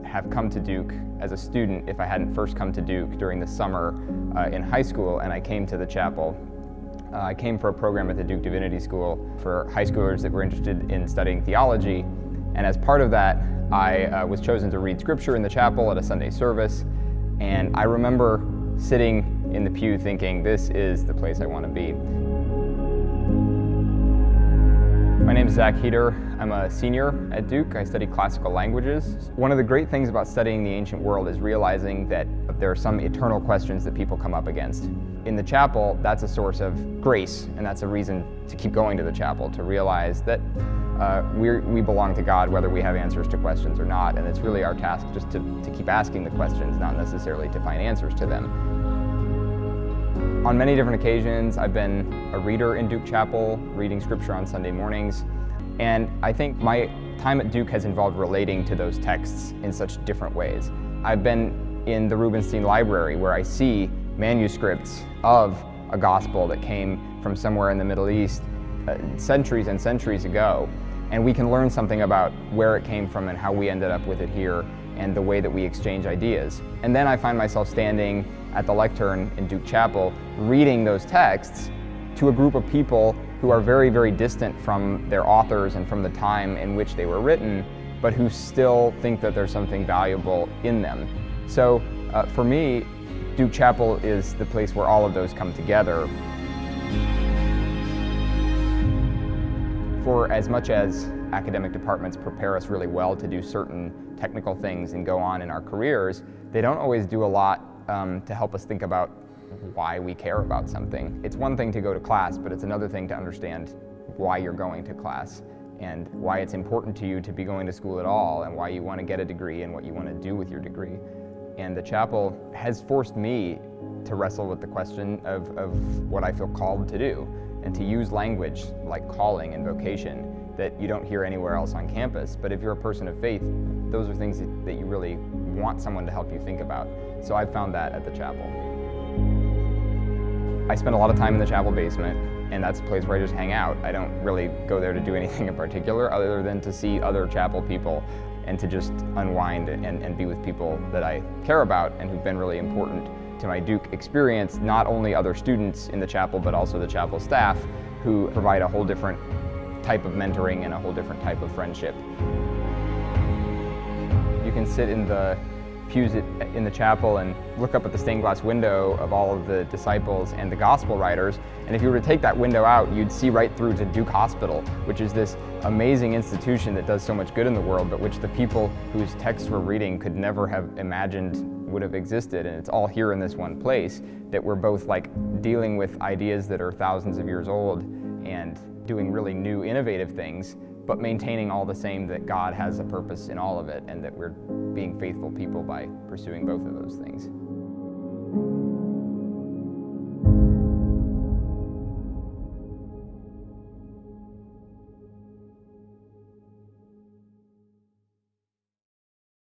have come to Duke as a student if I hadn't first come to Duke during the summer in high school, and I came to the chapel. I came for a program at the Duke Divinity School for high schoolers that were interested in studying theology, and as part of that, I was chosen to read scripture in the chapel at a Sunday service, and I remember sitting in the pew thinking, this is the place I want to be. My name is Zach Heater. I'm a senior at Duke. I study classical languages. One of the great things about studying the ancient world is realizing that there are some eternal questions that people come up against. In the chapel, that's a source of grace, and that's a reason to keep going to the chapel, to realize that we belong to God whether we have answers to questions or not, and it's really our task just to keep asking the questions, not necessarily to find answers to them. On many different occasions, I've been a reader in Duke Chapel, reading scripture on Sunday mornings, and I think my time at Duke has involved relating to those texts in such different ways. I've been in the Rubenstein Library, where I see manuscripts of a gospel that came from somewhere in the Middle East centuries and centuries ago, and we can learn something about where it came from and how we ended up with it here and the way that we exchange ideas. And then I find myself standing at the lectern in Duke Chapel reading those texts to a group of people who are very, very distant from their authors and from the time in which they were written, but who still think that there's something valuable in them. So for me, Duke Chapel is the place where all of those come together. For as much as academic departments prepare us really well to do certain technical things and go on in our careers, they don't always do a lot to help us think about why we care about something. It's one thing to go to class, but it's another thing to understand why you're going to class and why it's important to you to be going to school at all, and why you want to get a degree and what you want to do with your degree. And the chapel has forced me to wrestle with the question of what I feel called to do, and to use language like calling and vocation that you don't hear anywhere else on campus. But if you're a person of faith, those are things that you really want someone to help you think about. So I've found that at the chapel. I spend a lot of time in the chapel basement, and that's a place where I just hang out. I don't really go there to do anything in particular other than to see other chapel people and to just unwind and be with people that I care about and who've been really important to my Duke experience, not only other students in the chapel, but also the chapel staff, who provide a whole different type of mentoring and a whole different type of friendship. You can sit in the pews in the chapel and look up at the stained glass window of all of the disciples and the gospel writers, and if you were to take that window out, you'd see right through to Duke Hospital, which is this amazing institution that does so much good in the world, but which the people whose texts we're reading could never have imagined would have existed. And it's all here in this one place that we're both like dealing with ideas that are thousands of years old and doing really new, innovative things, but maintaining all the same that God has a purpose in all of it, and that we're being faithful people by pursuing both of those things.